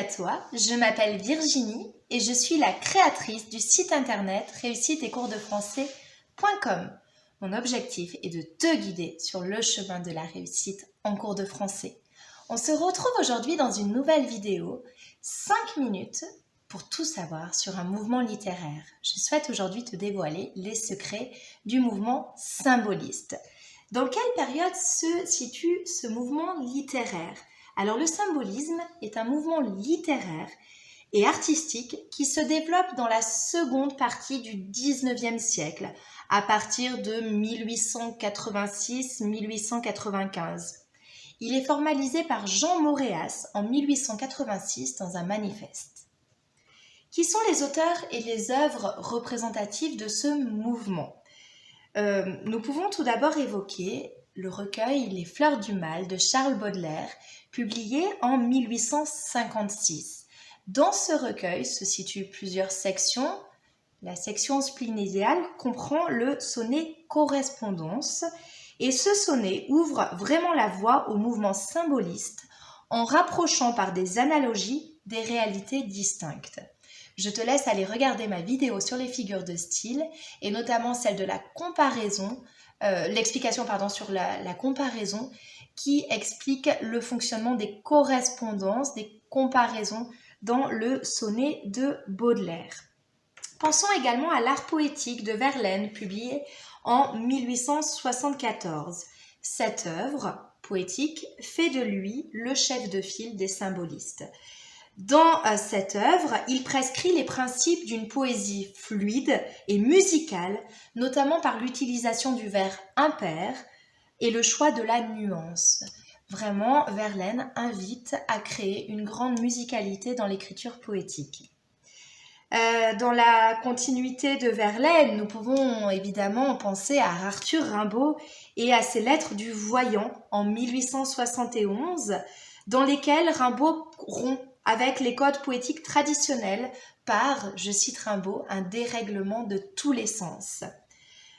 toi, je m'appelle Virginie et je suis la créatrice du site internet réussite-et-cours-de-français.com. Mon objectif est de te guider sur le chemin de la réussite en cours de français. On se retrouve aujourd'hui dans une nouvelle vidéo, 5 minutes pour tout savoir sur un mouvement littéraire. Je souhaite aujourd'hui te dévoiler les secrets du mouvement symboliste. Dans quelle période se situe ce mouvement littéraire ? Alors le symbolisme est un mouvement littéraire et artistique qui se développe dans la seconde partie du XIXe siècle, à partir de 1886-1895. Il est formalisé par Jean Moréas en 1886 dans un manifeste. Qui sont les auteurs et les œuvres représentatives de ce mouvement ? Nous pouvons tout d'abord évoquer le recueil Les Fleurs du Mal de Charles Baudelaire, publié en 1856. Dans ce recueil se situent plusieurs sections. La section splénédiale comprend le sonnet Correspondance et ce sonnet ouvre vraiment la voie au mouvement symboliste en rapprochant par des analogies des réalités distinctes. Je te laisse aller regarder ma vidéo sur les figures de style et notamment celle de la comparaison, l'explication sur la comparaison qui explique le fonctionnement des correspondances, des comparaisons dans le sonnet de Baudelaire. Pensons également à l'art poétique de Verlaine, publié en 1874. Cette œuvre poétique fait de lui le chef de file des symbolistes. Dans cette œuvre, il prescrit les principes d'une poésie fluide et musicale, notamment par l'utilisation du vers impair et le choix de la nuance. Vraiment, Verlaine invite à créer une grande musicalité dans l'écriture poétique. Dans la continuité de Verlaine, nous pouvons évidemment penser à Arthur Rimbaud et à ses lettres du Voyant en 1871, dans lesquelles Rimbaud rompt avec les codes poétiques traditionnels par, je cite Rimbaud, un dérèglement de tous les sens.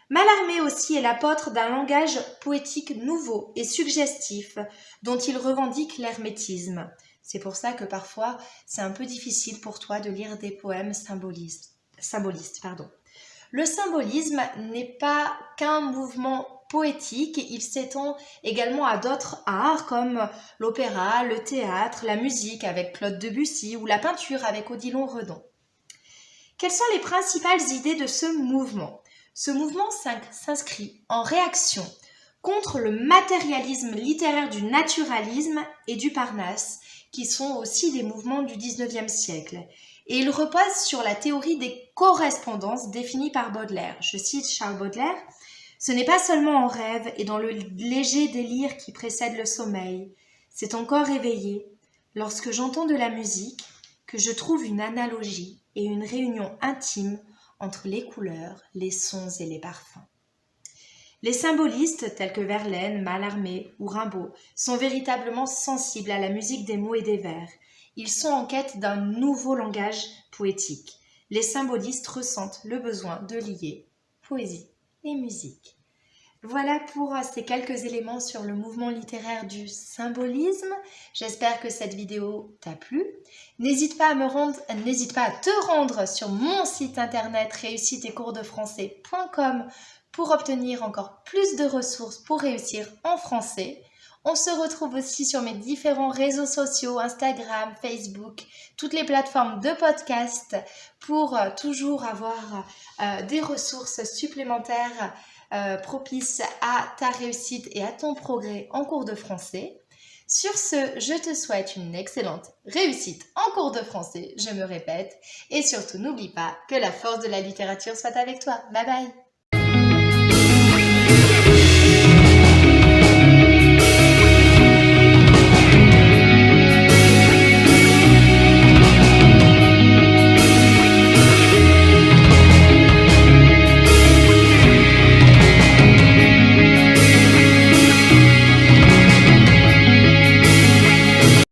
Mallarmé aussi est l'apôtre d'un langage poétique nouveau et suggestif dont il revendique l'hermétisme. C'est pour ça que parfois c'est un peu difficile pour toi de lire des poèmes symbolistes. Le symbolisme n'est pas qu'un mouvement poétique, il s'étend également à d'autres arts comme l'opéra, le théâtre, la musique avec Claude Debussy ou la peinture avec Odilon Redon. Quelles sont les principales idées de ce mouvement ? Ce mouvement s'inscrit en réaction contre le matérialisme littéraire du naturalisme et du Parnasse, qui sont aussi des mouvements du XIXe siècle. Et il repose sur la théorie des correspondances définie par Baudelaire. Je cite Charles Baudelaire, « Ce n'est pas seulement en rêve et dans le léger délire qui précède le sommeil, c'est encore éveillé, lorsque j'entends de la musique, que je trouve une analogie et une réunion intime entre les couleurs, les sons et les parfums. » Les symbolistes tels que Verlaine, Mallarmé ou Rimbaud sont véritablement sensibles à la musique des mots et des vers. Ils sont en quête d'un nouveau langage poétique. Les symbolistes ressentent le besoin de lier poésie et musique. Voilà pour ces quelques éléments sur le mouvement littéraire du symbolisme. J'espère que cette vidéo t'a plu. N'hésite pas à te rendre sur mon site internet réussite-et-cours-de-français.com pour obtenir encore plus de ressources pour réussir en français. On se retrouve aussi sur mes différents réseaux sociaux, Instagram, Facebook, toutes les plateformes de podcast pour toujours avoir des ressources supplémentaires propices à ta réussite et à ton progrès en cours de français. Sur ce, je te souhaite une excellente réussite en cours de français, je me répète, et surtout n'oublie pas que la force de la littérature soit avec toi. Bye bye!